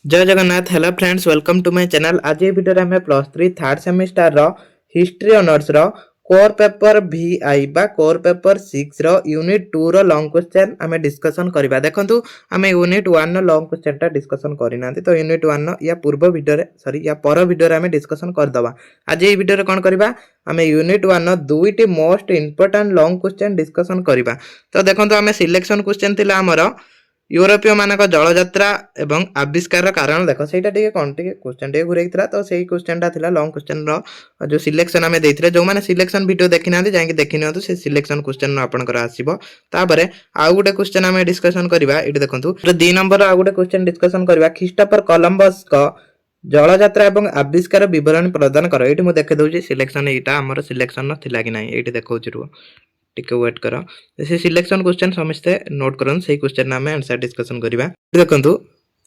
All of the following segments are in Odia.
जय Jagannath. Hello friends, welcome to my channel. आज ये वीडियो में प्लस 3 थर्ड सेमिस्टर रो हिस्ट्री ऑनर्स रो कोर पेपर VI बा कोर पेपर 6 रो यूनिट 2 रो लॉन्ग क्वेश्चन आमे डिस्कशन करबा। देखंतु आमे यूनिट 1 रो लॉन्ग क्वेश्चन टा डिस्कशन करिना तो यूनिट 1 नो या पूर्व वीडियो रे या पर वीडियो रे आमे डिस्कशन कर दबा। आज ये वीडियो रे कोन करबा, आमे यूनिट 1 नो दुईटी most important long question discussion करबा। तो देखंतु आमे सिलेक्शन क्वेश्चन थिला हमरो यूरोपीय मानक जलयात्रा एवं आविष्कार कारण देख से क्वेश्चन टे घूरे तो सही क्वेश्चन टा लॉन्ग क्वेश्चन जो सिलेक्शन आम देते जो मैंने सिलेक्शन वीडियो देखी ना जाकि देखी नि से सिलेक्शन क्वेश्चन आपंकर आसो। तापर आउ गोटे क्वेश्चन आम डिस्कसन करवा। ये देखो 2 नंबर आउ गोटे क्वेश्चन डिस्कसन करवा। ख्रीष्टोफर कोलंबस जलयात्रा एवं आविष्कार विवरणी प्रदान कर। ये मुझे देखे दूसरी सिलेक्शन यहाँ आम सिलेक्शन थिला कि ना ये देखा रू टिके वेट कर से सिलेक्शन क्वेश्चन समस्ते नोट करन से क्वेश्चन आम आंसर डिस्कशन करबा। देखंतु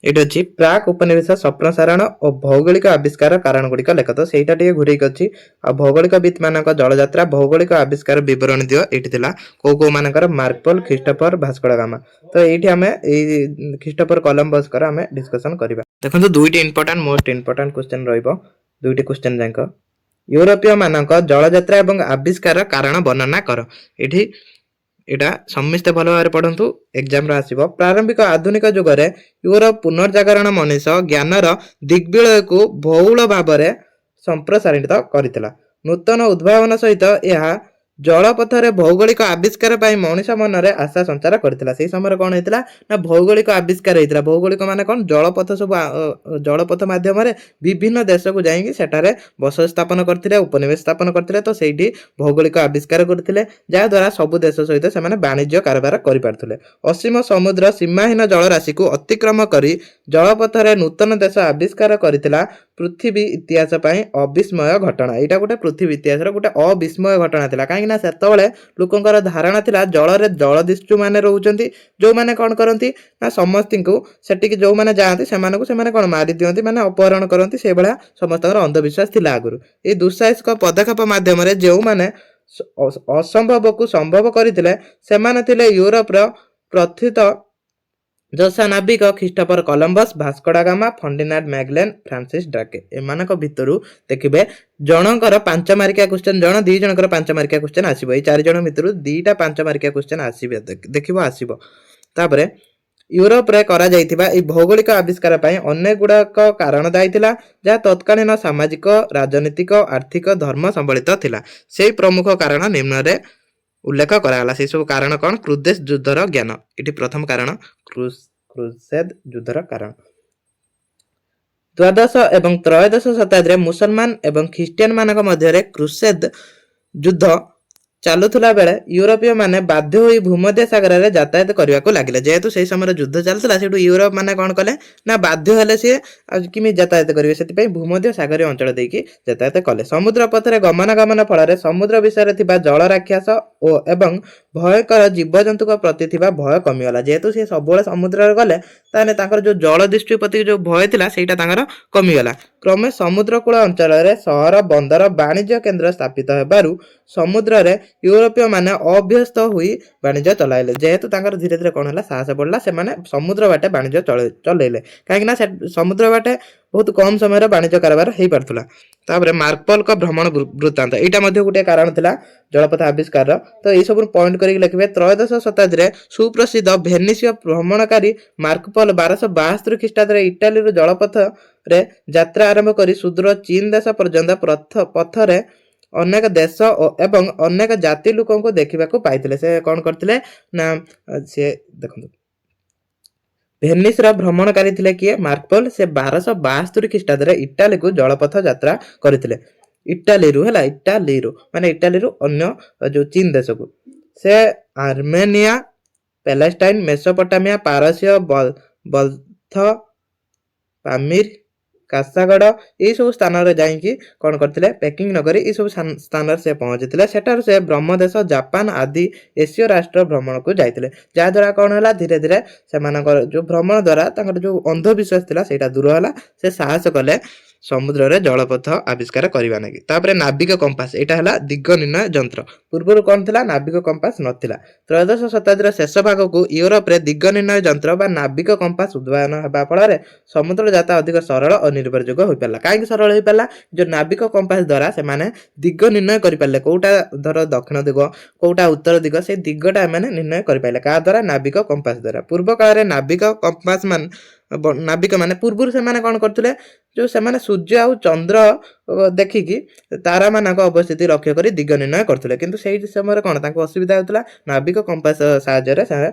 एटा अछि प्राक उपनिवेश संप्रसारण और भौगोलिक आविष्कार कारण गुड़िक लेख। तो सेटा टिके घुरेक अछि आ भौगोलिकविद मानक जलयात्रा भौगोलिक आविष्कार विवरण दियो। एठी थिला को मानकर मार्कोपोलो ख्रीष्टोफर भास्को दा गामा। तो एठी हमें ए ख्रीष्टोफर कोलंबस कर हमें डिस्कशन करबा। देखंतु दुईटी इंपोर्टेंट मोस्ट इंपोर्टेंट क्वेश्चन रहइबो। दुईटी क्वेश्चन जांक यूरोपीय मानक जलयात्रा एवं आविष्कार कारण वर्णना कर। एठी एटा समस्ते भल भाव पढ़ंतु एग्जाम रे आसीबो। प्रारंभिक आधुनिक युग रे यूरोप पुनर्जागरण मनीष ज्ञानर दिग्विलय को बहुल भाव में संप्रसारित करथिला। नूतन उद्भावन सहित यह जलपथरे भौगोलिक आविष्कार पाई मनीष मन रे आशा संचार करथिला। सेही समय कोन हेतिला ना भौगोलिक आविष्कार हेतिला। भौगोलिक माने कोन जलपथ सब जलपथ माध्यम रे विभिन्न देश को जाई सेटारे बसति स्थापन करथिले, उपनिवेश स्थापन करथिले। तो सेठी भौगोलिक आविष्कार करथिले जा द्वारा सब देश सहित से माने वाणिज्य कारोबार करि पारथिले। असीम समुद्र सीमाहीन जलराशि को अतिक्रम करी जलपथरे नूतन देश आविष्कार करथिला। पृथ्वी इतिहास पाई अविस्मय घटना। एटा गोटे पृथ्वी इतिहास रो गोटे अविस्मय घटना थिला। काहे ना सेतबेले लोकंकर धारणा थिला जलरे जलदिष्टु माने रहउचंती, जो माने कोन करंती ना समस्तिंकु सेटिक जो माने जाआंती सेमानकु सेमाने कोन मारि दियंती, माने अपहरण करंती। से बेला समस्तकर अंधविश्वास थिला आगुरु। ए दुस्साहसिक पदक्षेप माध्यम रे जेउ माने असंभव को संभव करथिले सेमाने थिले यूरोप रो प्रथित जसा नाविक ख्रीष्टोफर Columbus, Vasco da Gama, Ferdinand Magellan, Francis Drake. एमानक भितरु देखिबे जनकर 5 मार्किया क्वेश्चन जण 2 जनकर 5 मार्किया क्वेश्चन आसीबो। ए 4 जण भितरु 2टा 5 मार्किया क्वेश्चन आसीबे देखिबो आसीबो। तापरे यूरोप रे करा जाइथिबा ए भौगोलिक आविष्कार पई अनेक गुडाक कारण दायी थिला जा तत्कालीन सामाजिक, राजनीतिक, आर्थिक, धर्म संबलित थिला। सेही प्रमुख कारण निम्न रे उल्लेख कराला। से सब कारण कोन क्रुसेद युद्धर ज्ञान। एटी प्रथम कारण क्रुसेद युद्धर कारण। द्वादश एवं त्रयोदश शताब्दी मुसलमान एवं ख्रीस्टियन मानक मध्य क्रुसेद युद्ध चालुला बेले यूरोपीय माने बाध्य होई भूमध्य सागर रे यातायात करने को लगिले। जेहेतु से समय युद्ध चलता से यूरोप माने कौन कले ना बाध्य हेले सी किमी यातायात करेंगे से भूमध्य सागर अंचल देकी यातायात कले। समुद्र पथरे गमनागमन फल समुद्र विषय जल राक्षस एवं भयंकर जीवजंतु प्रति भय कमिगला। जेहेतु सी सब समुद्र गले ताने जो जल दृष्टि प्रति जो भय थिला सेटा तांकर कमिगला। क्रमे समुद्रकूल अंचल रे शहर, बंदर, वाणिज्य केन्द्र स्थापित हेबारु समुद्र रे यूरोपीय माने अभ्यस्त हुई वाणिज्य चलाइले। जेहेतु तांकर धीरे धीरे कौन है साहस बढ़ला से माने समुद्र बाटे वाणिज्य चलैले। कहीं समुद्र बाटे बहुत कम समय वाणिज्य कारोबार हो पारथुला। तापरे मार्कोपोलो का भ्रमण वृत्तांत एटा मध्ये गोटे कारण थिला जलपथ आविष्कार। तो ये सब पॉइंट करके लिखिबे। त्रयोदश शताब्दी रे सुप्रसिद्ध भेनिसीय भ्रमणकारी मार्कोपोलो 1272 ख्रीष्टाब्द रे इटाली रो जलपथ रे यात्रा आरंभ करी सुदूर चीन देश पर्यंत पथरे अनेक देश एवं अनेक जाति लोकों को देखा पाइथिले। से कौन करथिले ना से देखंतु भेनिस रा भ्रमणकारी थिले किए मार्कोपोलो। से 1272 ख्रीष्टाब्द रे इटाली को जलपथ यात्रा करथिले। इटाली रु हला इटाली रु माने इटाली रु अन्य जो चीन देश को से Armenia, Palestine, Mesopotamia, पारस्य, birth, Pamir, कासागड़ ये सब स्थान रे जाइकी कौन करथिले पैकिंग नगरी ये सब स्थान से पहुंचीथिले। सेटार से ब्रह्मदेश, जापान आदि एशिया राष्ट्र भ्रमण को जाइथिले। जा द्वारा कौन होला धीरे धीरे से जो भ्रमण द्वारा तांकर जो अंधविश्वास थिला सेटा दूर होला। से साहस कले ସମୁଦ୍ରରେ ଜଳପଥ ଆବିଷ୍କାର କରିବା ନାଗି। ତାପରେ ନାବିକ କମ୍ପାସ, ଏଇଟା ହେଲା ଦିଗ ନିର୍ଣ୍ଣୟ ଯନ୍ତ୍ର। ପୂର୍ବରୁ କଣ ଥିଲା? ନାବିକ କମ୍ପାସ ନଥିଲା। ତ୍ରୟୋଦଶ ଶତାବ୍ଦୀର ଶେଷ ଭାଗକୁ ୟୁରୋପରେ ଦିଗ ନିର୍ଣ୍ଣୟ ଯନ୍ତ୍ର ବା ନାବିକ କମ୍ପାସ ଉଦ୍ଭାବନ ହେବା ଫଳରେ ସମୁଦ୍ର ଯାତ୍ରା ଅଧିକ ସରଳ ଓ ନିର୍ଭରଯୋଗ୍ୟ ହୋଇପାରିଲା। କାହିଁକି ସରଳ ହୋଇପାରିଲା? ଯୋଉ ନାବିକ କମ୍ପାସ ଦ୍ୱାରା ସେମାନେ ଦିଗ ନିର୍ଣ୍ଣୟ କରିପାରିଲେ। କୋଉଟା ଧର ଦକ୍ଷିଣ ଦିଗ, କୋଉଟା ଉତ୍ତର ଦିଗ, ସେଇ ଦିଗଟା ଏମାନେ ନିର୍ଣ୍ଣୟ କରିପାରିଲେ। କାହା ଦ୍ୱାରା? ନାବିକ କମ୍ପାସ ଦ୍ୱାରା। ପୂର୍ବ କାଳରେ ନାବିକ କମ୍ପାସ ନାବିକ ମାନେ ପୂର୍ବରୁ ସେମାନେ କଣ କରୁଥିଲେ? ଯୋଉ ସେମାନେ ସୂର୍ଯ୍ୟ ଆଉ ଚନ୍ଦ୍ର ଦେଖିକି ତାରା ମାନଙ୍କ ଅବସ୍ଥିତି ଲକ୍ଷ୍ୟ କରି ଦିଗ ନିର୍ଣ୍ଣୟ କରୁଥିଲେ। କିନ୍ତୁ ସେଇ ସମୟରେ କଣ ତାଙ୍କୁ ଅସୁବିଧା ହେଉଥିଲା? ନାବିକ କମ୍ପାସ ସାହାଯ୍ୟରେ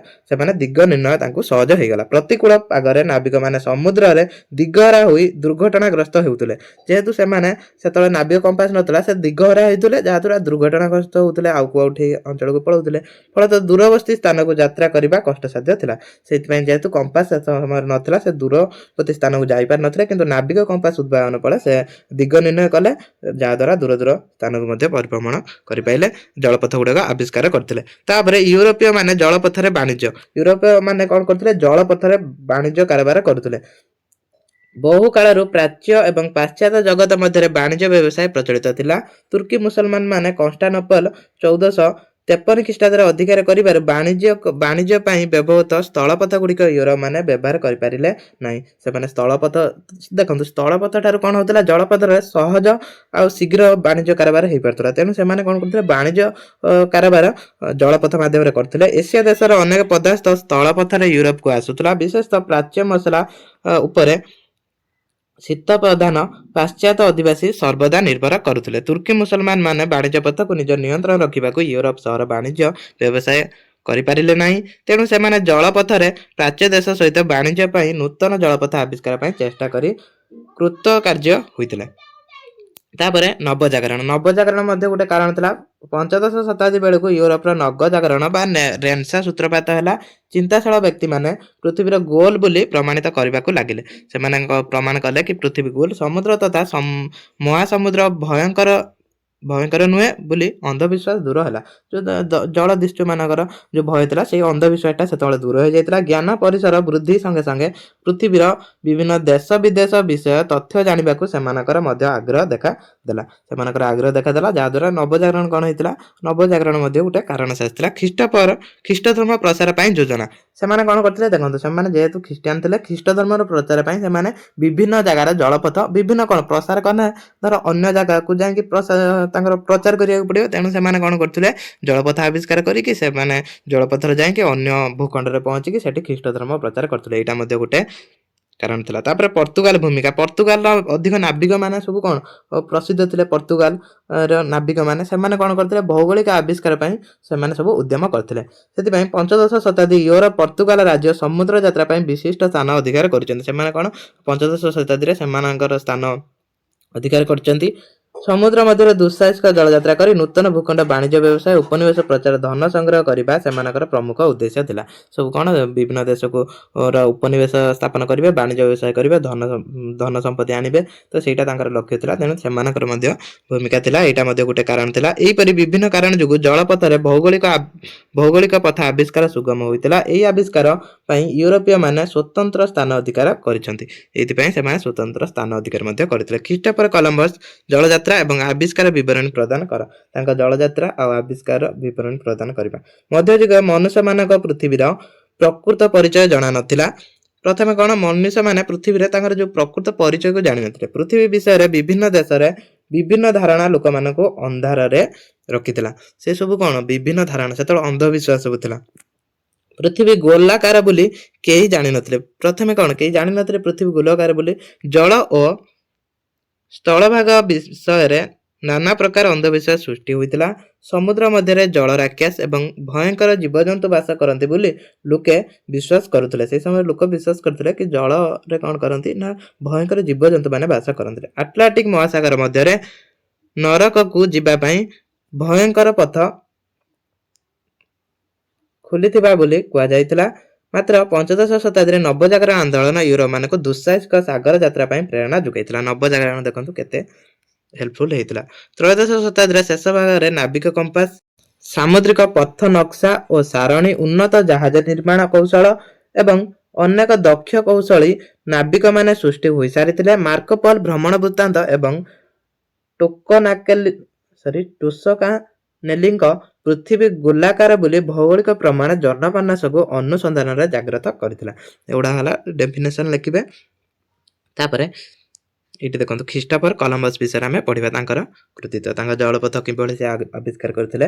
ସେମାନେ ଦିଗ ନିର୍ଣ୍ଣୟ ତାଙ୍କୁ ସହଜ ହେଇଗଲା। ପ୍ରତିକୂଳ ପାଗରେ ନାବିକ ମାନେ ସମୁଦ୍ରରେ ଦିଗହରା ହୋଇ ଦୁର୍ଘଟଣାଗ୍ରସ୍ତ ହେଉଥିଲେ। ଯେହେତୁ ସେମାନେ ସେତେବେଳେ ନାବିକ କମ୍ପାସ ନଥିଲା, ସେ ଦିଗହରା ହେଉଥିଲେ, ଯାହାଦ୍ୱାରା ଦୁର୍ଘଟଣାଗ୍ରସ୍ତ ହେଉଥିଲେ, ଆଉ କୋଉଠି ଅଞ୍ଚଳକୁ ପଳାଉଥିଲେ। ଫଳରେ ଦୂରବର୍ତ୍ତୀ ସ୍ଥାନକୁ ଯାତ୍ରା କରିବା କଷ୍ଟସାଧ୍ୟ ଥିଲା। ସେଇଥିପାଇଁ ଯେହେତୁ କମ୍ପାସ ସେ ସମୟରେ ନଥିଲା, ସେ ଦୂରବର୍ତ୍ତୀ ସ୍ଥାନକୁ ଯାଇପାରି ନଥିଲେ। କିନ୍ତୁ ନାବିକ କମ୍ପାସ ଉଦ୍ଭାବନ ପରେ ସେ ଦିଗ ନିର୍ଣ୍ଣୟ କଲେ, ଯାହାଦ୍ୱାରା ଦୂର ଦୂର ସ୍ଥାନକୁ ମଧ୍ୟ ପରିଭ୍ରମଣ କରିପାରିଲେ, ଜଳପଥ ଗୁଡାକ ଆବିଷ୍କାର କରିଥିଲେ। ତାପରେ ୟୁରୋପୀୟ ମାନେ ଜଳପଥରେ ବାଣିଜ୍ୟ, ୟୁରୋପୀୟ ମାନେ କଣ କରୁଥିଲେ? ଜଳପଥରେ ବାଣିଜ୍ୟ କାରବାର କରୁଥିଲେ। ବହୁ କାଳରୁ ପ୍ରାଚ୍ୟ ଏବଂ ପାଶ୍ଚାତ୍ୟ ଜଗତ ମଧ୍ୟରେ ବାଣିଜ୍ୟ ବ୍ୟବସାୟ ପ୍ରଚଳିତ ଥିଲା। ତୁର୍କୀ ମୁସଲମାନ ମାନେ କନଷ୍ଟାଣ୍ଟିନୋପଲ 1453 ଖ୍ରୀଷ୍ଟାବ୍ଦରେ ଅଧିକାର କରିବାରୁ ବାଣିଜ୍ୟ ପାଇଁ ବ୍ୟବହୃତ ସ୍ଥଳପଥ ଗୁଡିକ ୟୁରୋପ ମାନେ ବ୍ୟବହାର କରିପାରିଲେ ନାହିଁ। ସେମାନେ ସ୍ଥଳପଥ, ଦେଖନ୍ତୁ ସ୍ଥଳପଥ ଠାରୁ କଣ ହଉଥିଲା? ଜଳପଥରେ ସହଜ ଆଉ ଶୀଘ୍ର ବାଣିଜ୍ୟ କାରବାର ହେଇପାରୁଥିଲା। ତେଣୁ ସେମାନେ କଣ କରୁଥିଲେ? ବାଣିଜ୍ୟ କାରବାର ଜଳପଥ ମାଧ୍ୟମରେ କରୁଥିଲେ। ଏସିଆ ଦେଶର ଅନେକ ପଦାର୍ଥ ସ୍ଥଳପଥରେ ୟୁରୋପକୁ ଆସୁଥିଲା। ବିଶେଷତଃ ପ୍ରାଚ୍ୟ ମସଲା ଉପରେ ଶୀତ ପ୍ରଧାନ ପାଶ୍ଚାତ୍ୟ ଅଧିବାସୀ ସର୍ବଦା ନିର୍ଭର କରୁଥିଲେ। ତୁର୍କୀ ମୁସଲମାନ ମାନେ ବାଣିଜ୍ୟ ପଥକୁ ନିଜ ନିୟନ୍ତ୍ରଣ ରଖିବାକୁ ୟୁରୋପ ସହର ବାଣିଜ୍ୟ ବ୍ୟବସାୟ କରିପାରିଲେ ନାହିଁ। ତେଣୁ ସେମାନେ ଜଳପଥରେ ପ୍ରାଚ୍ୟ ଦେଶ ସହିତ ବାଣିଜ୍ୟ ପାଇଁ ନୂତନ ଜଳପଥ ଆବିଷ୍କାର ପାଇଁ ଚେଷ୍ଟା କରି କୃତକାର୍ଯ୍ୟ ହୋଇଥିଲେ। ତାପରେ ନବଜାଗରଣ ମଧ୍ୟ ଗୋଟେ କାରଣ ଥିଲା। ପଞ୍ଚଦଶ ଶତାବ୍ଦୀ ବେଳକୁ ୟୁରୋପର ନବଜାଗରଣ ବା ରେନେସାଁ ସୂତ୍ରପାତ ହେଲା। ଚିନ୍ତାଶୀଳ ବ୍ୟକ୍ତିମାନେ ପୃଥିବୀର ଗୋଲ ବୋଲି ପ୍ରମାଣିତ କରିବାକୁ ଲାଗିଲେ। ସେମାନେ ପ୍ରମାଣ କଲେ କି ପୃଥିବୀ ଗୋଲ, ସମୁଦ୍ର ତଥା ମହାସମୁଦ୍ର ଭୟଙ୍କର ନୁହେଁ ବୋଲି ଅନ୍ଧବିଶ୍ୱାସ ଦୂର ହେଲା। ଯୋଉ ଜଳଦସ୍ୟୁ ମାନଙ୍କର ଯୋଉ ଭୟ ଥିଲା, ସେଇ ଅନ୍ଧବିଶ୍ୱାସଟା ସେତେବେଳେ ଦୂର ହେଇଯାଇଥିଲା। ଜ୍ଞାନ ପରିସର ବୃଦ୍ଧି ସଙ୍ଗେ ସଙ୍ଗେ ପୃଥିବୀର ବିଭିନ୍ନ ଦେଶ ବିଦେଶ ବିଷୟ ତଥ୍ୟ ଜାଣିବାକୁ ସେମାନଙ୍କର ମଧ୍ୟ ଆଗ୍ରହ ଦେଖାଦେଲା। ଯାହାଦ୍ୱାରା ନବଜାଗରଣ କଣ ହେଇଥିଲା? ନବଜାଗରଣ ମଧ୍ୟ ଗୋଟେ କାରଣ ସାଜିଥିଲା। ଖ୍ରୀଷ୍ଟ ଧର୍ମ ପ୍ରସାର ପାଇଁ ଯୋଜନା, ସେମାନେ କଣ କରିଥିଲେ? ଦେଖନ୍ତୁ, ସେମାନେ ଯେହେତୁ ଖ୍ରୀଷ୍ଟିଆନ ଥିଲେ, ଖ୍ରୀଷ୍ଟ ଧର୍ମର ପ୍ରଚାର ପାଇଁ ସେମାନେ ବିଭିନ୍ନ ଜାଗାର ଜଳପଥ ବିଭିନ୍ନ କଣ ପ୍ରସାର କଲେ, ଧର ଅନ୍ୟ ଜାଗାକୁ ଯାଇକି ତାଙ୍କର ପ୍ରଚାର କରିବାକୁ ପଡିବ। ତେଣୁ ସେମାନେ କଣ କରୁଥିଲେ? ଜଳପଥ ଆବିଷ୍କାର କରିକି ସେମାନେ ଜଳପଥରେ ଯାଇକି ଅନ୍ୟ ଭୂଖଣ୍ଡରେ ପହଞ୍ଚିକି ସେଠି ଖ୍ରୀଷ୍ଟ ଧର୍ମ ପ୍ରଚାର କରୁଥିଲେ। ଏଇଟା ମଧ୍ୟ ଗୋଟେ କାରଣ ଥିଲା। ତାପରେ ପର୍ତ୍ତୁଗାଲ ଭୂମିକା, ପର୍ତ୍ତୁଗାଲର ଅଧିକ ନାବିକ ମାନେ ସବୁ କଣ ପ୍ରସିଦ୍ଧ ଥିଲେ? ପର୍ତ୍ତୁଗାଲ ର ନାବିକ ମାନେ ସେମାନେ କଣ କରିଥିଲେ? ଭୌଗୋଳିକ ଆବିଷ୍କାର ପାଇଁ ସେମାନେ ସବୁ ଉଦ୍ୟମ କରିଥିଲେ। ସେଥିପାଇଁ ପଞ୍ଚଦଶ ଶତାବ୍ଦୀ ୟୁରୋପ ପର୍ତ୍ତୁଗାଲ ରାଜ୍ୟ ସମୁଦ୍ର ଯାତ୍ରା ପାଇଁ ବିଶିଷ୍ଟ ସ୍ଥାନ ଅଧିକାର କରିଛନ୍ତି। ସେମାନେ କଣ ପଞ୍ଚଦଶ ଶତାବ୍ଦୀରେ ସେମାନଙ୍କର ସ୍ଥାନ ଅଧିକାର କରିଛନ୍ତି। ସମୁଦ୍ର ମଧ୍ୟରେ ଦୁଃସାହସିକ ଜଳଯାତ୍ରା କରି ନୂତନ ଭୂଖଣ୍ଡ ବାଣିଜ୍ୟ ବ୍ୟବସାୟ ଉପନିବେଶ ପ୍ରଚାର ଧନ ସଂଗ୍ରହ କରିବା ସେମାନଙ୍କର ପ୍ରମୁଖ ଉଦ୍ଦେଶ୍ୟ ଥିଲା। ସବୁ କଣ ବିଭିନ୍ନ ଦେଶକୁ ଉପନିବେଶ ସ୍ଥାପନ କରିବେ, ବାଣିଜ୍ୟ ବ୍ୟବସାୟ କରିବେ, ଧନ ସମ୍ପତ୍ତି ଆଣିବେ। ତ ସେଇଟା ତାଙ୍କର ଲକ୍ଷ୍ୟ ଥିଲା। ତେଣୁ ସେମାନଙ୍କର ମଧ୍ୟ ଭୂମିକା ଥିଲା। ଏଇଟା ମଧ୍ୟ ଗୋଟେ କାରଣ ଥିଲା। ଏହିପରି ବିଭିନ୍ନ କାରଣ ଯୋଗୁଁ ଜଳପଥରେ ଭୌଗୋଳିକ ପଥ ଆବିଷ୍କାର ସୁଗମ ହୋଇଥିଲା। ଏହି ଆବିଷ୍କାର ପାଇଁ ୟୁରୋପୀୟ ମାନେ ସ୍ୱତନ୍ତ୍ର ସ୍ଥାନ ଅଧିକାର କରିଛନ୍ତି। ଏଇଥିପାଇଁ ସେମାନେ ସ୍ୱତନ୍ତ୍ର ସ୍ଥାନ ଅଧିକାର ମଧ୍ୟ କରିଥିଲେ। ଖ୍ରୀଷ୍ଟୋଫର କଲମ୍ବସ ଜଳଯାତ୍ରା ଏବଂ ଆବିଷ୍କାର ବିବରଣୀ ପ୍ରଦାନ କର। ତାଙ୍କ ଜଳଯାତ୍ରା ଆଉ ଆବିଷ୍କାର ବିବରଣୀ ପ୍ରଦାନ କରିବା। ମଧ୍ୟଯୁଗ ମନୁଷ୍ୟମାନଙ୍କ ପୃଥିବୀର ପ୍ରକୃତ ପରିଚୟ ଜଣା ନଥିଲା। ପ୍ରଥମେ କଣ? ମନୁଷ୍ୟମାନେ ପୃଥିବୀରେ ତାଙ୍କର ଯୋଉ ପ୍ରକୃତ ପରିଚୟକୁ ଜାଣିନଥିଲେ। ପୃଥିବୀ ବିଷୟରେ ବିଭିନ୍ନ ଦେଶରେ ବିଭିନ୍ନ ଧାରଣା ଲୋକମାନଙ୍କୁ ଅନ୍ଧାରରେ ରଖିଥିଲା। ସେ ସବୁ କଣ? ବିଭିନ୍ନ ଧାରଣା, ସେତେବେଳେ ଅନ୍ଧବିଶ୍ୱାସ ସବୁ ଥିଲା। ପୃଥିବୀ ଗୋଲାକାର ବୋଲି କେହି ଜାଣିନଥିଲେ। ପ୍ରଥମେ କଣ? କେହି ଜାଣିନଥିଲେ ପୃଥିବୀ ଗୋଲାକାର ବୋଲି। ଜଳ ଓ ସ୍ଥଳଭାଗ ବିଷୟରେ ନାନା ପ୍ରକାର ଅନ୍ଧବିଶ୍ୱାସ ସୃଷ୍ଟି ହୋଇଥିଲା। ସମୁଦ୍ର ମଧ୍ୟରେ ଜଳ ରାକ୍ଷସ ଏବଂ ଭୟଙ୍କର ଜୀବଜନ୍ତୁ ବାସ କରନ୍ତି ବୋଲି ଲୋକେ ବିଶ୍ୱାସ କରୁଥିଲେ। ସେଇ ସମୟରେ ଲୋକ ବିଶ୍ୱାସ କରୁଥିଲେ କି ଜଳରେ କଣ କରନ୍ତି ନା ଭୟଙ୍କର ଜୀବଜନ୍ତୁ ମାନେ ବାସ କରନ୍ତି। ଆଟଲାଣ୍ଟିକ ମହାସାଗର ମଧ୍ୟରେ ନରକକୁ ଯିବା ପାଇଁ ଭୟଙ୍କର ପଥ ଖୋଲିଥିବା ବୋଲି କୁହାଯାଇଥିଲା। ମାତ୍ର ପଞ୍ଚଦଶ ଶତାବ୍ଦୀରେ ନବଜାଗରଣ ଆନ୍ଦୋଳନ ୟୁରୋପ ମାନଙ୍କୁ ଦୁଃସାହସିକ ସାଗର ଯାତ୍ରା ପାଇଁ ପ୍ରେରଣା ଯୋଗାଇଥିଲା। ନବଜାଗରଣ ଦେଖନ୍ତୁ କେତେ ହେଲ୍ପଫୁଲ ହେଇଥିଲା। ତ୍ରୟୋଦଶ ଶତାବ୍ଦୀର ଶେଷ ଭାଗରେ ନାବିକ କମ୍ପାସ, ସାମୁଦ୍ରିକ ପଥ ନକ୍ସା ଓ ସାରଣୀ, ଉନ୍ନତ ଜାହାଜ ନିର୍ମାଣ କୌଶଳ ଏବଂ ଅନେକ ଦକ୍ଷ କୌଶଳୀ ନାବିକମାନେ ସୃଷ୍ଟି ହୋଇସାରିଥିଲେ। ମାର୍କୋ ପୋଲୋ ଭ୍ରମଣ ବୃତ୍ତାନ୍ତ ଏବଂ ଟୁସକାନେଲିଙ୍କ ପୃଥିବୀ ଗୋଲାକାର ବୋଲି ଭୌଗୋଳିକ ପ୍ରମାଣ ଜନମାନସକୁ ଅନୁସନ୍ଧାନରେ ଜାଗ୍ରତ କରିଥିଲା। ଏଗୁଡ଼ା ହେଲା ଡେଫିନେସନ୍ ଲେଖିବେ। ତାପରେ ଏଇଠି ଦେଖନ୍ତୁ ଖ୍ରୀଷ୍ଟୋଫର କଲମ୍ବସ୍ ବିଷୟରେ ଆମେ ପଢ଼ିବା। ତାଙ୍କର କୃତିତ୍ୱ, ତାଙ୍କ ଜଳପଥ କିଭଳି ସେ ଆବିଷ୍କାର କରିଥିଲେ।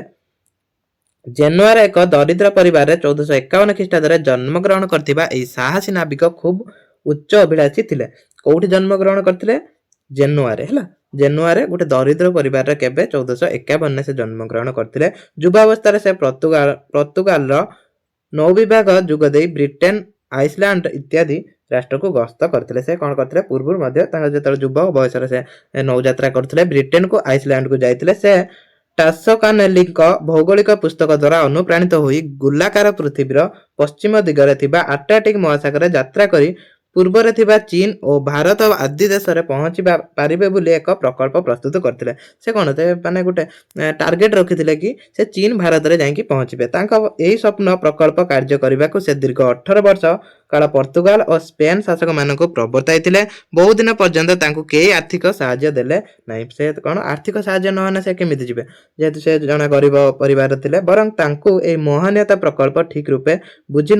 ଜେନୁଆର ଏକ ଦରିଦ୍ର ପରିବାରରେ 1451 ଖ୍ରୀଷ୍ଟାବ୍ଦରେ ଜନ୍ମଗ୍ରହଣ କରିଥିବା ଏହି ସାହସୀ ନାବିକ ଖୁବ୍ ଉଚ୍ଚ ଅଭିଳାଷୀ ଥିଲେ। କୋଉଠି ଜନ୍ମଗ୍ରହଣ କରିଥିଲେ? ଜେନୁଆରେ ହେଲା। ଜେନୁଆରେ ଗୋଟେ ଦରିଦ୍ର ପରିବାରରେ କେବେ 1451 ସେ ଜନ୍ମଗ୍ରହଣ କରିଥିଲେ। ଯୁବାବସ୍ଥାରେ ସେ ପର୍ତ୍ତୁଗାଲର ନୌବିଭାଗ ଯୋଗ ଦେଇ ବ୍ରିଟେନ, ଆଇସଲ୍ୟାଣ୍ଡ ଇତ୍ୟାଦି ରାଷ୍ଟ୍ରକୁ ଗସ୍ତ କରିଥିଲେ। ସେ କ'ଣ କରିଥିଲେ? ପୂର୍ବରୁ ମଧ୍ୟ ତାଙ୍କ ଯେତେବେଳେ ଯୁବ ବୟସରେ ସେ ନୌଯାତ୍ରା କରୁଥିଲେ, ବ୍ରିଟେନକୁ ଆଇସଲ୍ୟାଣ୍ଡକୁ ଯାଇଥିଲେ। ସେ ଟୁସକାନେଲିଙ୍କ ଭୌଗୋଳିକ ପୁସ୍ତକ ଦ୍ୱାରା ଅନୁପ୍ରାଣିତ ହୋଇ ଗୋଲାକାର ପୃଥିବୀର ପଶ୍ଚିମ ଦିଗରେ ଥିବା ଆଟ୍ଲାଣ୍ଟିକ ମହାସାଗରରେ ଯାତ୍ରା କରି ପୂର୍ବରେ ଥିବା ଚୀନ ଓ ଭାରତ ଆଦି ଦେଶରେ ପହଞ୍ଚିବା ପାରିବେ ବୋଲି ଏକ ପ୍ରକଳ୍ପ ପ୍ରସ୍ତୁତ କରିଥିଲେ। ସେ କ'ଣ ମାନେ ଗୋଟେ ଟାର୍ଗେଟ ରଖିଥିଲେ କି ସେ ଚୀନ ଭାରତରେ ଯାଇକି ପହଞ୍ଚିବେ। ତାଙ୍କ ଏହି ସ୍ୱପ୍ନ ପ୍ରକଳ୍ପ କାର୍ଯ୍ୟ କରିବାକୁ ସେ ଦୀର୍ଘ 18 ବର୍ଷ କାଳ ପର୍ତ୍ତୁଗାଲ ଓ ସ୍ପେନ ଶାସକମାନଙ୍କୁ ପ୍ରବର୍ତ୍ତାଇଥିଲେ। ବହୁଦିନ ପର୍ଯ୍ୟନ୍ତ ତାଙ୍କୁ କେହି ଆର୍ଥିକ ସାହାଯ୍ୟ ଦେଲେ ନାହିଁ। ସେ କ'ଣ ଆର୍ଥିକ ସାହାଯ୍ୟ ନହେଲେ ସେ କେମିତି ଯିବେ? ଯେହେତୁ ସେ ଜଣେ ଗରିବ ପରିବାର ଥିଲେ। ବରଂ ତାଙ୍କୁ ଏହି ମହନୀୟତା ପ୍ରକଳ୍ପ ଠିକ୍ ରୂପେ ବୁଝି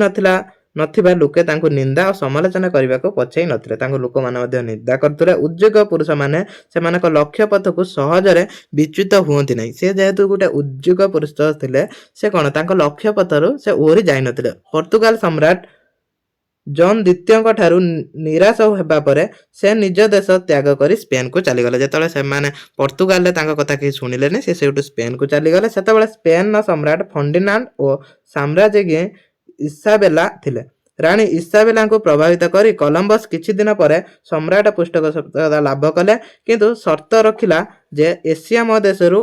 ନଥିବା ଲୋକେ ତାଙ୍କୁ ନିନ୍ଦା ଓ ସମାଲୋଚନା କରିବାକୁ ପଛେଇ ନଥିଲେ। ତାଙ୍କୁ ଲୋକମାନେ ମଧ୍ୟ ନିନ୍ଦା କରୁଥିଲେ। ଉଦ୍ୟୋଗ ପୁରୁଷମାନେ ସେମାନଙ୍କ ଲକ୍ଷ୍ୟ ପଥକୁ ସହଜରେ ବିଚ୍ୟୁତ ହୁଅନ୍ତି ନାହିଁ। ସେ ଯେହେତୁ ଗୋଟେ ଉଦ୍ୟୋଗ ପୁରୁଷ ଥିଲେ, ସେ କ'ଣ ତାଙ୍କ ଲକ୍ଷ୍ୟ ପଥରୁ ସେ ଓହରି ଯାଇନଥିଲେ। ପର୍ତ୍ତୁଗାଲ ସମ୍ରାଟ ଜନ୍ ଦ୍ୱିତୀୟଙ୍କ ଠାରୁ ନିରାଶ ହେବା ପରେ ସେ ନିଜ ଦେଶ ତ୍ୟାଗ କରି ସ୍ପେନକୁ ଚାଲିଗଲେ। ଯେତେବେଳେ ସେମାନେ ପର୍ତ୍ତୁଗାଲରେ ତାଙ୍କ କଥା କେହି ଶୁଣିଲେନି, ସେ ସେଇଠୁ ସ୍ପେନକୁ ଚାଲିଗଲେ। ସେତେବେଳେ ସ୍ପେନର ସମ୍ରାଟ ଫର୍ଡିନାଣ୍ଡ ଓ ସାମ୍ରାଜ୍ఞୀ ଇସାବେଲା ଥିଲେ। ରାଣୀ ଇସାବେଲାଙ୍କୁ ପ୍ରଭାବିତ କରି କଲମ୍ବସ୍ କିଛି ଦିନ ପରେ ସମ୍ରାଟ ପୃଷ୍ଠପୋଷକତା ଲାଭ କଲେ, କିନ୍ତୁ ସର୍ତ୍ତ ରଖିଲା ଯେ ଏସିଆ ମହାଦେଶରୁ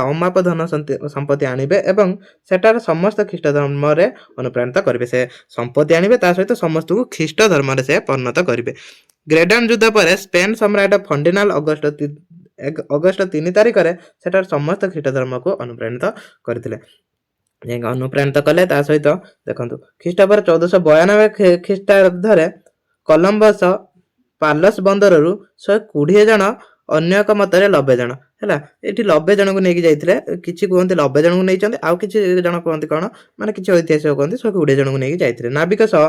ଅମାପ ଧନ ସମ୍ପତ୍ତି ଆଣିବେ ଏବଂ ସେଠାରେ ସମସ୍ତ ଖ୍ରୀଷ୍ଟ ଧର୍ମରେ ଅନୁପ୍ରାଣିତ କରିବେ। ସେ ସମ୍ପତ୍ତି ଆଣିବେ, ତା ସହିତ ସମସ୍ତଙ୍କୁ ଖ୍ରୀଷ୍ଟ ଧର୍ମରେ ସେ ପରିଣତ କରିବେ। ଗ୍ରେଡନ୍ ଯୁଦ୍ଧ ପରେ ସ୍ପେନ ସମ୍ରାଟ ଫର୍ଡିନାଣ୍ଡ ଅଗଷ୍ଟ 3 ତାରିଖରେ ସେଠାରେ ସମସ୍ତ ଖ୍ରୀଷ୍ଟ ଧର୍ମକୁ ଅନୁପ୍ରାଣିତ କରିଥିଲେ। ଅନୁପ୍ରାଣିତ କଲେ। ତା ସହିତ ଦେଖନ୍ତୁ ଖ୍ରୀଷ୍ଟୋଫର 1492 ଖ୍ରୀଷ୍ଟାବ୍ଦରେ କଲମ୍ବସ ପାଲସ୍ ବନ୍ଦରରୁ 120 ଜଣ, ଅନ୍ୟ ଏକ ମତରେ 90 ଜଣ ହେଲା। ଏଠି 90 ଜଣଙ୍କୁ ନେଇକି ଯାଇଥିଲେ। କିଛି କୁହନ୍ତି 90 ଜଣଙ୍କୁ ନେଇଛନ୍ତି, ଆଉ କିଛି ଜଣ କୁହନ୍ତି କ'ଣ ମାନେ କିଛି ଐତିହାସିକ କୁହନ୍ତି 120 ଜଣଙ୍କୁ ନେଇକି ଯାଇଥିଲେ। ନାବିକ ସହ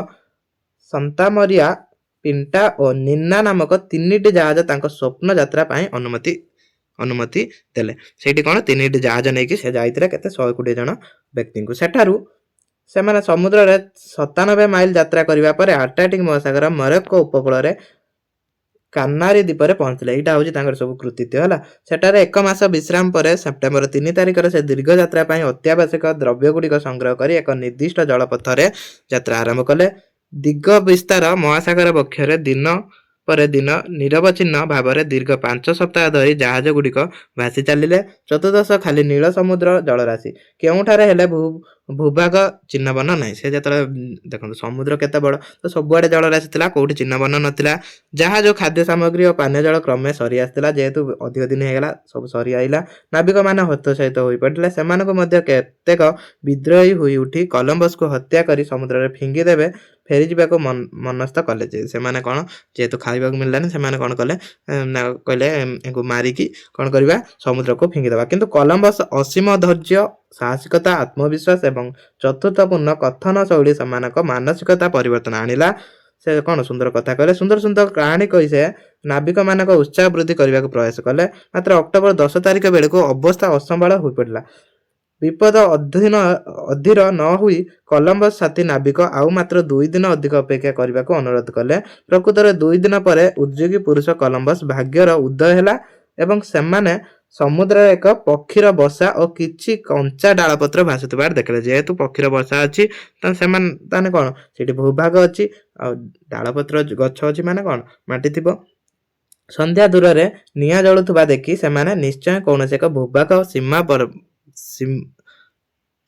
ସନ୍ତାମରିଆ, ପିଣ୍ଟା ଓ ନିନା ନାମକ 3ଟି ଜାହାଜ ତାଙ୍କ ସ୍ୱପ୍ନ ଯାତ୍ରା ପାଇଁ ଅନୁମତି ଦେଲେ। ସେଇଠି କ'ଣ 3ଟି ଜାହାଜ ନେଇକି ସେ ଯାଇଥିଲେ କେତେ 120 ଜଣ ବ୍ୟକ୍ତିଙ୍କୁ। ସେଠାରୁ ସେମାନେ ସମୁଦ୍ରରେ 97 ମାଇଲ ଯାତ୍ରା କରିବା ପରେ ଆଟ୍ଲାଣ୍ଟିକ ମହାସାଗର ମରକ୍କୋ ଉପକୂଳରେ କାନାରୀ ଦ୍ୱୀପରେ ପହଞ୍ଚିଲେ। ଏଇଟା ହେଉଛି ତାଙ୍କର ସବୁ କୃତିତ୍ୱ ହେଲା। ସେଠାରେ 1 ମାସ ବିଶ୍ରାମ ପରେ ସେପ୍ଟେମ୍ବର 3 ତାରିଖରେ ସେ ଦୀର୍ଘ ଯାତ୍ରା ପାଇଁ ଅତ୍ୟାବଶ୍ୟକ ଦ୍ରବ୍ୟଗୁଡ଼ିକ ସଂଗ୍ରହ କରି ଏକ ନିର୍ଦ୍ଦିଷ୍ଟ ଜଳପଥରେ ଯାତ୍ରା ଆରମ୍ଭ କଲେ। ଦିଗ ବିସ୍ତାର ମହାସାଗର ବକ୍ଷରେ ଦିନ ପରେ ଦିନ ନିରବଚ୍ଛିନ୍ନ ଭାବରେ ଦୀର୍ଘ 5 ସପ୍ତାହ ଧରି ଜାହାଜ ଗୁଡ଼ିକ ଭାସି ଚାଲିଲେ। ଚତୁର୍ଦ୍ଦଶ ଖାଲି ନୀଳ ସମୁଦ୍ର ଜଳରାଶି, କେଉଁଠାରେ ହେଲେ ଭୂଭାଗ ଚିହ୍ନବର୍ଣ୍ଣ ନାହିଁ। ସେ ଯେତେବେଳେ ଦେଖନ୍ତୁ ସମୁଦ୍ର କେତେ ବଡ଼, ତ ସବୁଆଡ଼େ ଜଳରାଶି ଥିଲା, କୋଉଠି ଚିହ୍ନବର୍ଣ୍ଣ ନଥିଲା। ଜାହାଜ, ଖାଦ୍ୟ ସାମଗ୍ରୀ ଓ ପାନୀୟ ଜଳ କ୍ରମେ ସରି ଆସିଥିଲା। ଯେହେତୁ ଅଧିକ ଦିନ ହେଇଗଲା, ସବୁ ସରି ଆଇଲା। ନାବିକମାନେ ହତୋତ୍ସାହିତ ହୋଇପଡ଼ିଥିଲେ। ସେମାନଙ୍କୁ ମଧ୍ୟ କେତେକ ବିଦ୍ରୋହୀ ହୋଇ ଉଠି କଲମ୍ବସକୁ ହତ୍ୟା କରି ସମୁଦ୍ରରେ ଫିଙ୍ଗି ଦେବେ ଫେରିଯିବାକୁ ମନସ୍ଥ କଲେ। ଯେ ସେମାନେ କ'ଣ ଯେହେତୁ ଖାଇବାକୁ ମିଳିଲାନି, ସେମାନେ କ'ଣ କଲେ କହିଲେ ୟାଙ୍କୁ ମାରିକି କ'ଣ କରିବା, ସମୁଦ୍ରକୁ ଫିଙ୍ଗିଦେବା। କିନ୍ତୁ କଲମ୍ବସ ଅସୀମ ଧୈର୍ଯ୍ୟ, ସାହସିକତା, ଆତ୍ମବିଶ୍ୱାସ ଏବଂ ଚତୁରତାପୂର୍ଣ୍ଣ କଥନ ଶୈଳୀ ସେମାନଙ୍କ ମାନସିକତା ପରିବର୍ତ୍ତନ ଆଣିଲା। ସେ କ'ଣ ସୁନ୍ଦର କଥା କହିଲେ, ସୁନ୍ଦର କାହାଣୀ କହି ସେ ନାବିକମାନଙ୍କ ଉତ୍ସାହ ବୃଦ୍ଧି କରିବାକୁ ପ୍ରୟାସ କଲେ। ମାତ୍ର ଅକ୍ଟୋବର 10 ତାରିଖ ବେଳକୁ ଅବସ୍ଥା ଅସମ୍ଭାଳ ହୋଇପଡ଼ିଲା। ବିପଦ ଅଧୀର ନ ହୋଇ କଲମ୍ବସ ସାଥୀ ନାବିକ ଆଉ ମାତ୍ର 2 ଦିନ ଅଧିକ ଅପେକ୍ଷା କରିବାକୁ ଅନୁରୋଧ କଲେ। ପ୍ରକୃତରେ 2 ଦିନ ପରେ ଉଦ୍ଯୋଗୀ ପୁରୁଷ କଲମ୍ବସ ଭାଗ୍ୟର ଉଦୟ ହେଲା ଏବଂ ସେମାନେ ସମୁଦ୍ରରେ ଏକ ପକ୍ଷୀର ବସା ଓ କିଛି କଞ୍ଚା ଡାଳପତ୍ର ଭାସୁଥିବାର ଦେଖିଲେ। ଯେହେତୁ ପକ୍ଷୀର ବସା ଅଛି, ତାହେଲେ କ'ଣ ସେଠି ଭୂଭାଗ ଅଛି, ଆଉ ଡାଳପତ୍ର ଗଛ ଅଛି, ମାନେ କ'ଣ ମାଟି ଥିବ। ସନ୍ଧ୍ୟା ଦୂରରେ ନିଆଁ ଜଳୁଥିବା ଦେଖି ସେମାନେ ନିଶ୍ଚୟ କୌଣସି ଏକ ଭୂଭାଗ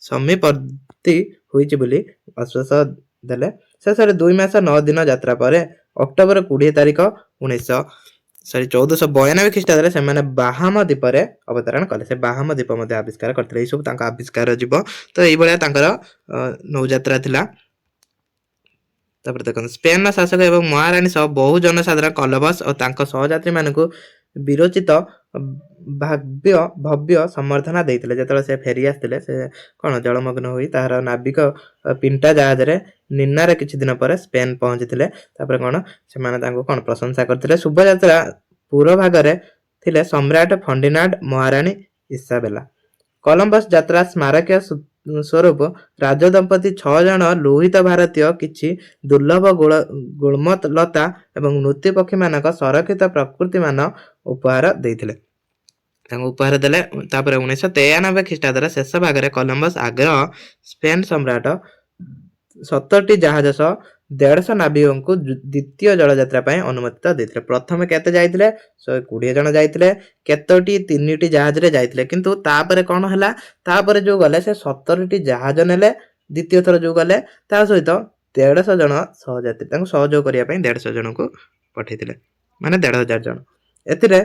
ସମୀପବର୍ତ୍ତୀ ହୋଇଛି ବୋଲି ଆଶ୍ୱାସ ଦେଲେ। ଶେଷରେ 2 ମାସ 9 ଦିନ ଯାତ୍ରା ପରେ ଅକ୍ଟୋବର 20 ତାରିଖ 1900 सरी 1492 ଖ୍ରୀଷ୍ଟାବ୍ଦରେ ସେମାନେ ବାହାମ ଦ୍ୱୀପରେ ଅବତରଣ କଲେ। ସେ ବାହାମ ଦ୍ୱୀପ ମଧ୍ୟ ଆବିଷ୍କାର କରିଥିଲେ। ଏଇ ସବୁ ତାଙ୍କ ଆବିଷ୍କାର ଯିବ। ତ ଏଇଭଳିଆ ତାଙ୍କର ନୌଯାତ୍ରା ଥିଲା। ତାପରେ ଦେଖନ୍ତୁ ସ୍ପେନର ଶାସକ ଏବଂ ମହାରାଣୀ ସହ ବହୁ ଜନସାଧାରଣ କଲମ୍ବସ ଓ ତାଙ୍କ ସହଯାତ୍ରୀମାନଙ୍କୁ ବିରୋଚିତ ଭବ୍ୟ ସମ୍ବର୍ଦ୍ଧନା ଦେଇଥିଲେ। ଯେତେବେଳେ ସେ ଫେରି ଆସିଥିଲେ ସେ କ'ଣ ଜଳମଗ୍ନ ହୋଇ ତାହାର ନାବିକ ପିଣ୍ଟା ଜାହାଜରେ ନିନାରେ କିଛି ଦିନ ପରେ ସ୍ପେନ ପହଞ୍ଚିଥିଲେ। ତାପରେ କ'ଣ ସେମାନେ ତାଙ୍କୁ କ'ଣ ପ୍ରଶଂସା କରିଥିଲେ। ଶୁଭଯାତ୍ରା ପୂର୍ବ ଭାଗରେ ଥିଲେ ସମ୍ରାଟ ଫର୍ଡିନାଣ୍ଡ ମହାରାଣୀ ଇସାବେଲା। କଲମ୍ବସ ଯାତ୍ରା ସ୍ମାରକୀୟ ସ୍ୱରୂପ ରାଜଦମ୍ପତି 6 ଜଣ ଲୋହିତ ଭାରତୀୟ କିଛି ଦୁର୍ଲଭ ଗୁଳ୍ମଲତା ଏବଂ ନୃତ୍ୟପକ୍ଷୀମାନଙ୍କ ସଂରକ୍ଷିତ ପ୍ରକୃତିମାନ ଉପହାର ଦେଇଥିଲେ। ତାଙ୍କୁ ଉପହାର ଦେଲେ। ତାପରେ 1993 ଖ୍ରୀଷ୍ଟାବ୍ଦର ଶେଷ ଭାଗରେ କଲମ୍ବସ ଆଗ୍ରହ ସ୍ପେନ ସମ୍ରାଟ 70ଟି ଜାହାଜ ସହ 150 ନାବିକଙ୍କୁ ଦ୍ୱିତୀୟ ଜଳଯାତ୍ରା ପାଇଁ ଅନୁମତି ଦେଇଥିଲେ। ପ୍ରଥମେ କେତେ ଯାଇଥିଲେ? 120 ଜଣ ଯାଇଥିଲେ। କେତୋଟି 3ଟି ଜାହାଜରେ ଯାଇଥିଲେ। କିନ୍ତୁ ତାପରେ କ'ଣ ହେଲା? ତାପରେ ଯୋଉ ଗଲେ ସେ 70ଟି ଜାହାଜ ନେଲେ। ଦ୍ୱିତୀୟ ଥର ଯୋଉ ଗଲେ ତା ସହିତ 150 ଜଣ ସହଯାତ୍ରୀ ତାଙ୍କୁ ସହଯୋଗ କରିବା ପାଇଁ 150 ଜଣଙ୍କୁ ପଠେଇଥିଲେ, ମାନେ 1500 ଜଣ। ଏଥିରେ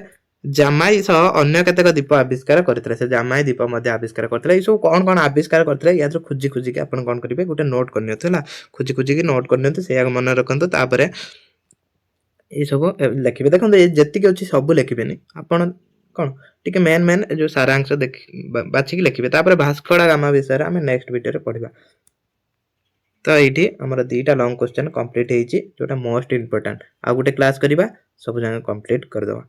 ଜାମାଇ ସହ ଅନ୍ୟ କେତେକ ଦ୍ୱୀପ ଆବିଷ୍କାର କରିଥିଲେ। ସେ ଜାମାଇ ଦ୍ୱୀପ ମଧ୍ୟ ଆବିଷ୍କାର କରିଥିଲେ। ଏଇ ସବୁ କ'ଣ କ'ଣ ଆବିଷ୍କାର କରିଥିଲେ ୟାଥିରୁ ଖୋଜିକି ଆପଣ କ'ଣ କରିବେ ଗୋଟେ ନୋଟ୍ କରିନିଅନ୍ତୁ ହେଲା। ଖୋଜିକି ନୋଟ୍ କରିନିଅନ୍ତୁ, ସେଇଆ ମନେ ରଖନ୍ତୁ। ତାପରେ ଏଇସବୁ ଲେଖିବେ। ଦେଖନ୍ତୁ ଏ ଯେତିକି ଅଛି ସବୁ ଲେଖିବେନି, ଆପଣ କ'ଣ ଟିକେ ମେନ୍ ଯୋଉ ସାରାଂଶ ବାଛିକି ଲେଖିବେ। ତାପରେ ଭାସ୍କୋ ଡା ଗାମା ବିଷୟରେ ଆମେ ନେକ୍ସଟ ଭିଡ଼ିଓରେ ପଢ଼ିବା। ତ ଏଇଠି ଆମର 2ଟା ଲଙ୍ଗ କ୍ୱେଶ୍ଚନ୍ କମ୍ପ୍ଲିଟ୍ ହେଇଛି, ଯୋଉଟା ମୋଷ୍ଟ ଇମ୍ପୋର୍ଟାଣ୍ଟ। ଆଉ ଗୋଟେ କ୍ଲାସ୍ କରିବା, ସବୁ ଯାକ କମ୍ପ୍ଲିଟ୍ କରିଦେବା।